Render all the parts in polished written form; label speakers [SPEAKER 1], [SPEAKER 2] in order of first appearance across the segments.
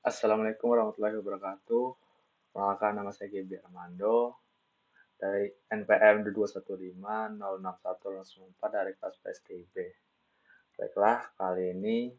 [SPEAKER 1] Assalamualaikum warahmatullahi wabarakatuh. Perkenalkan nama saya Gebi Armando dari NPM 215061004 dari kelas PSTIB. Baiklah, kali ini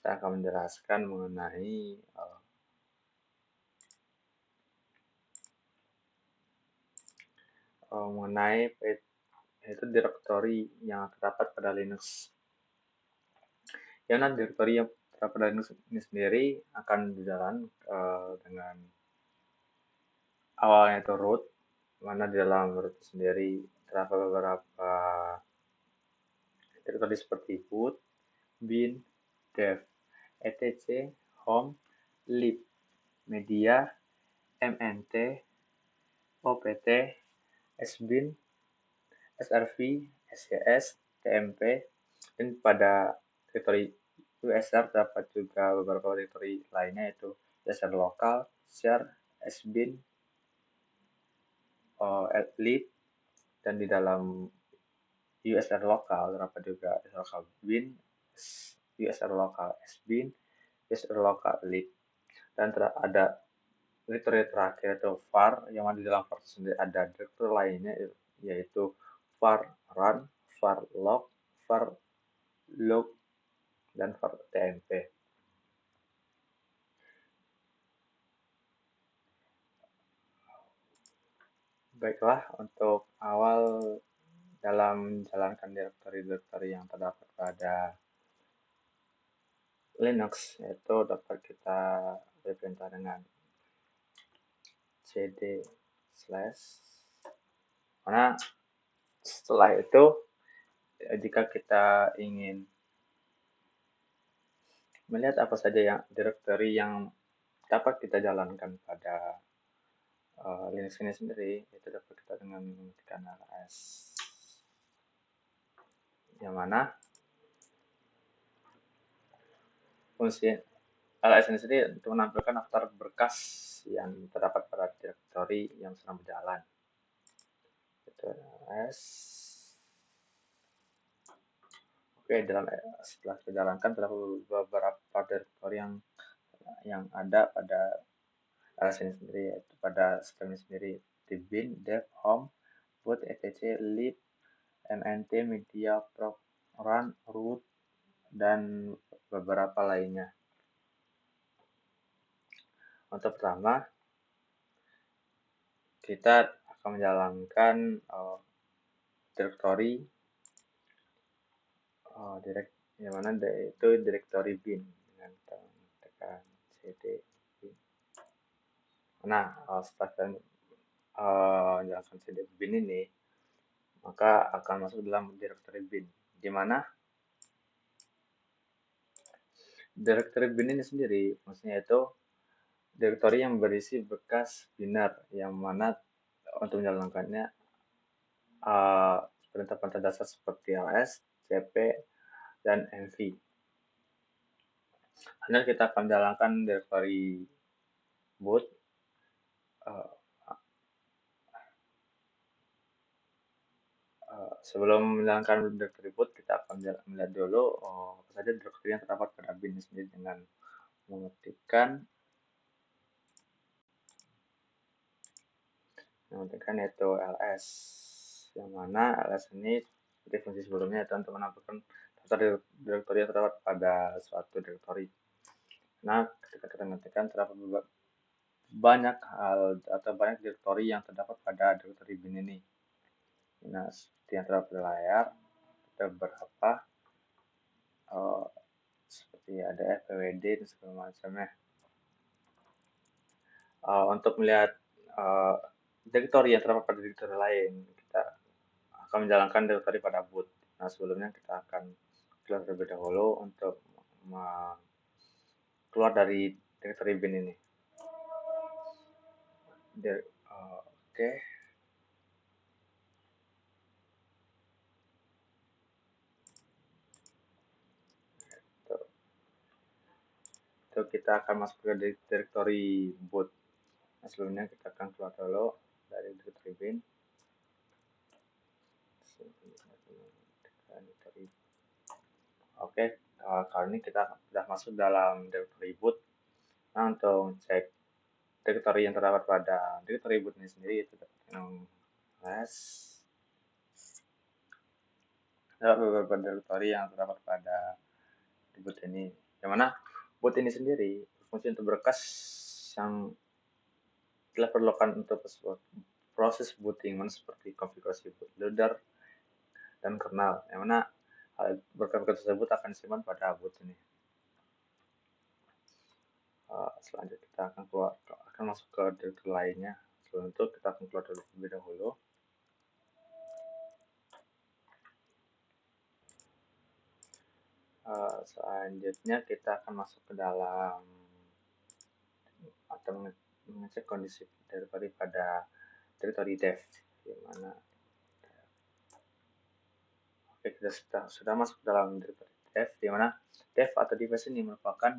[SPEAKER 1] saya akan menjelaskan mengenai yaitu direktori yang terdapat pada Linux. Yang nanti direktori yang terdapat pada Linux ini sendiri akan berjalan dengan awalnya itu root, mana di dalam root sendiri terdapat beberapa direktori seperti boot, bin, dev, etc, home, lib, media, mnt, opt, sbin, srv, sys, tmp, dan pada direktori usr terdapat juga beberapa direktori lainnya yaitu usr lokal, share, sbin, lib, dan di dalam USR lokal terdapat juga USR lokal bin, USR lokal sbin, USR lokal lib, dan ada direktori terakhir itu var yang mana di dalam var sendiri ada direktori lainnya yaitu var run, var log, var log, dan var tmp. Baiklah, untuk awal dalam menjalankan direktori-direktori yang terdapat pada Linux itu dapat kita berperintah dengan cd slash, karena setelah itu jika kita ingin melihat apa saja yang direktori yang dapat kita jalankan pada Linux ini sendiri, itu dapat kita dengan mengetikkan ls, yang mana fungsi ls ini sendiri untuk menampilkan daftar berkas yang terdapat pada direktori yang sedang berjalan. Itu ls. Oke, setelah dijalankan terdapat beberapa direktori yang ada pada ls ini sendiri, yaitu pada sistem ini sendiri di bin, dev, home, boot, etc, lib, mnt, media, proc, run, root, dan beberapa lainnya. Untuk pertama, kita akan menjalankan direktori yang mana itu direktori bin dengan tekan cd bin. Nah, setelah kita menjalankan cd bin ini, maka akan masuk dalam direktori bin, di mana direktori bin ini sendiri fungsinya itu direktori yang berisi bekas binar, yang mana untuk menjalankannya perintah-perintah dasar seperti ls, cp, dan mv. Kemudian kita akan menjalankan direktori boot. Sebelum menjalankan direktori boot, kita akan melihat dulu apa saja direktori yang terdapat pada bin sendiri dengan mengetikkan yaitu ls, yang mana ls ini seperti fungsi sebelumnya itu untuk menampilkan daftar direktori yang terdapat pada suatu direktori. Nah, ketika kita mengetikkan terdapat banyak hal atau banyak direktori yang terdapat pada direktori bin ini. Nah, seperti yang terdapat di layar, ada beberapa seperti ada fpwd dan segala macamnya. Untuk melihat direktori yang terdapat pada direktori lain, kita akan menjalankan direktori pada boot. Nah, sebelumnya kita akan keluar terlebih dahulu untuk keluar dari direktori bin ini. Oke. Itu kita akan masuk ke direktori boot. Nah, sebelumnya kita akan keluar dulu dari direktori bin. Oke, kali ini kita sudah masuk dalam direktori boot. Nah, untuk cek direktori yang terdapat pada direktori boot ini sendiri, itu dapat terdapat beberapa direktori yang terdapat pada boot ini, yang mana boot ini sendiri berfungsi untuk berkas yang telah perlukan untuk proses booting, seperti konfigurasi bootloader dan kernel, yang mana berkas-berkas tersebut akan disimpan pada boot ini. Selanjutnya kita akan masuk ke direktur lainnya. Sebelum itu kita akan keluar terlebih dahulu. Selanjutnya kita akan masuk ke dalam atau mengecek kondisi daripada direktori dev, di mana kita sudah masuk ke dalam direktori dev, di mana dev atau device ini merupakan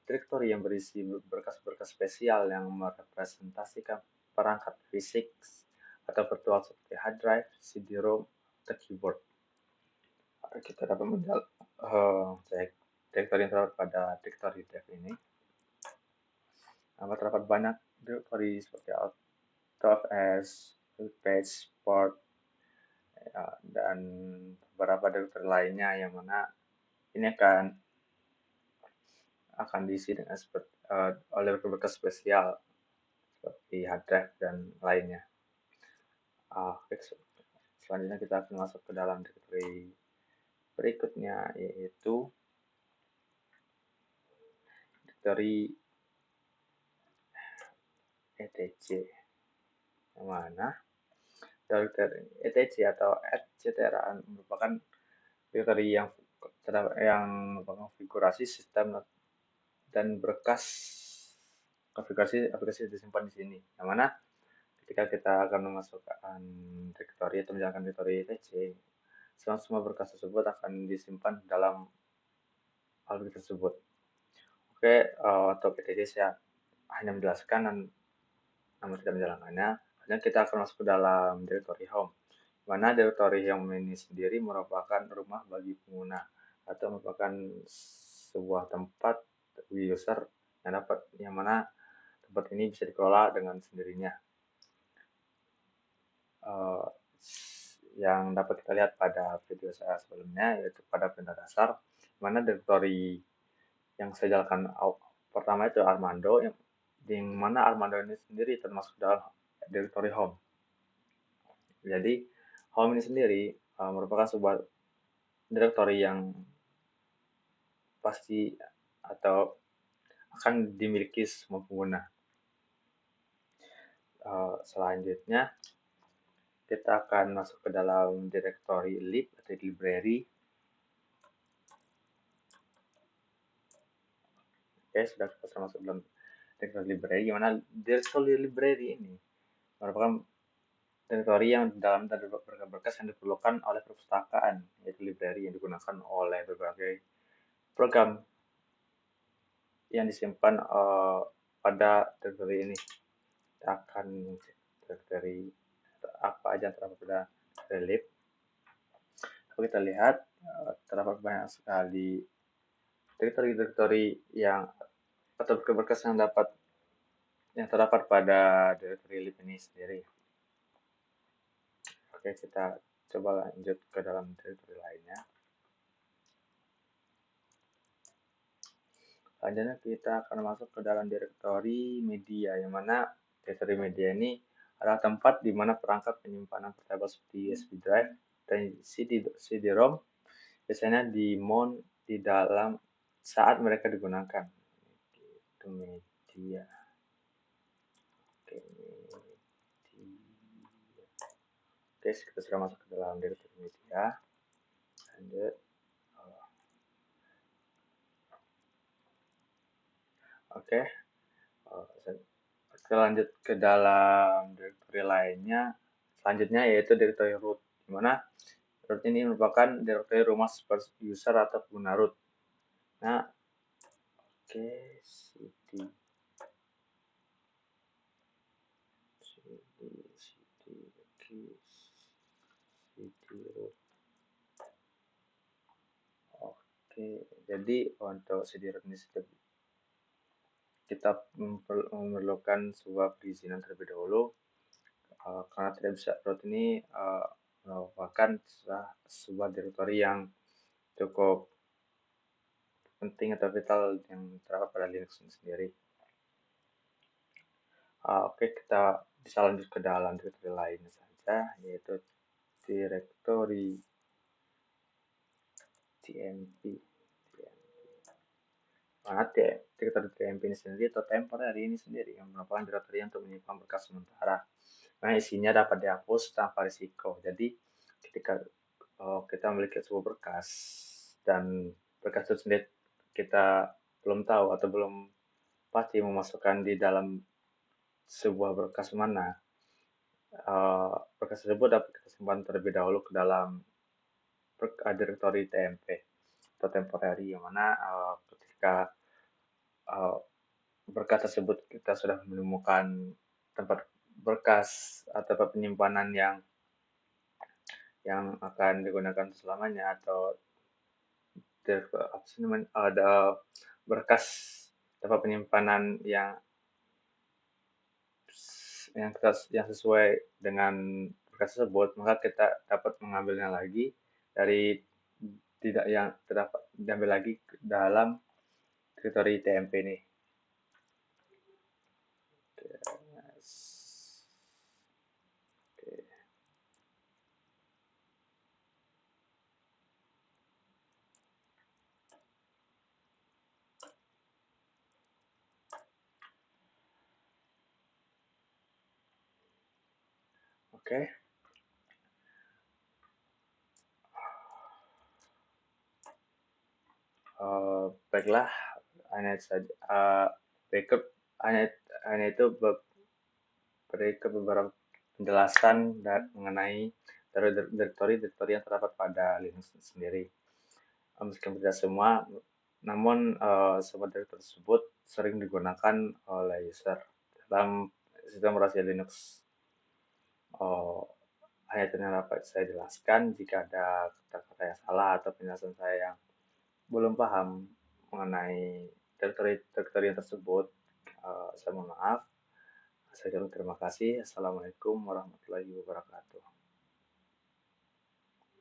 [SPEAKER 1] direktori yang berisi berkas-berkas spesial yang merepresentasikan perangkat fisik atau virtual seperti hard drive, CD-ROM, atau keyboard. Kita dapat cek direktori yang terdapat pada direktori dev ini. Terdapat banyak direktori seperti AutoFS, page, port, dan beberapa direktori lainnya, yang mana ini akan diisi dengan oleh berkas spesial seperti hard drive dan lainnya. Selanjutnya kita akan masuk ke dalam direktori berikutnya, yaitu direktori etc, yang mana direktori etc atau etc merupakan direktori yang mengkonfigurasi sistem dan berkas konfigurasi aplikasi disimpan di sini, yang mana ketika kita akan memasukkan direktori atau menjalankan direktori etc, semua berkas tersebut akan disimpan dalam aplikasi tersebut. Oke, untuk etc saya hanya menjelaskan dan namun tidak menjalankannya. Hanya kita akan masuk ke dalam direktori home, mana direktori home ini sendiri merupakan rumah bagi pengguna atau merupakan sebuah tempat user yang mana tempat ini bisa dikelola dengan sendirinya. Yang dapat kita lihat pada video saya sebelumnya, yaitu pada perintah dasar, mana direktori yang saya jalankan pertama itu Armando, yang mana Armando ini sendiri termasuk dalam direktori home. Jadi home ini sendiri merupakan sebuah direktori yang pasti atau akan dimiliki semua pengguna. Selanjutnya kita akan masuk ke dalam direktori lib atau library. Oke, sudah kita masuk dalam direktori library, gimana direktori library ini merupakan direktori yang dalam berkas yang diperlukan oleh perpustakaan, yaitu library yang digunakan oleh berbagai program yang disimpan pada direktori ini. Kita akan cek direktori apa aja yang terdapat pada lib. Kalau kita lihat terdapat banyak sekali direktori yang atau berkas yang terdapat pada direktori lib ini sendiri. Oke, kita coba lanjut ke dalam direktori lainnya. Selanjutnya kita akan masuk ke dalam direktori media, yang mana direktori media ini adalah tempat di mana perangkat penyimpanan portable seperti USB drive dan CD-ROM biasanya di-mount di dalam saat mereka digunakan. Itu media. Oke, kita sudah masuk ke dalam direktori media. Lanjut. Oke. Kita lanjut ke dalam direktori lainnya. Selanjutnya yaitu direktori root, di mana root ini merupakan direktori rumah super user atau pengguna root. Nah, oke, cd root. Oke, jadi untuk cd root ini kita memerlukan sebuah perizinan terlebih dahulu, karena tidak bisa root ini merupakan sebuah direktori yang cukup penting atau vital yang terdapat pada Linux ini sendiri. Oke, kita bisa lanjut ke dalam direktori lain saja, yaitu direktori tmp. Mana direktori tmp ini sendiri atau temporary ini sendiri yang merupakan direktori untuk menyimpan berkas sementara. Nah, isinya dapat dihapus tanpa risiko. Jadi, ketika kita memiliki sebuah berkas dan berkas itu sendiri kita belum tahu atau belum pasti memasukkan di dalam sebuah berkas mana, berkas tersebut dapat kita simpan terlebih dahulu ke dalam direktori TMP atau temporary, yang mana ketika berkas tersebut kita sudah menemukan tempat berkas atau tempat penyimpanan yang akan digunakan selamanya, atau ada berkas tempat penyimpanan yang sesuai dengan berkas tersebut, maka kita dapat mengambilnya lagi dari tidak yang terdapat diambil lagi dalam direktori TMP ini. Oke. Baiklah, hanya saja backup hanya itu berikut beberapa penjelasan mengenai direktori yang terdapat pada Linux sendiri. Meskipun tidak semua, namun semua direktori tersebut sering digunakan oleh user dalam sistem operasi Linux. Hanya itu yang dapat saya jelaskan. Jika ada kata-kata yang salah atau penjelasan saya yang belum paham mengenai direktori yang tersebut, saya mohon maaf. Saya ucapkan terima kasih. Assalamualaikum warahmatullahi wabarakatuh.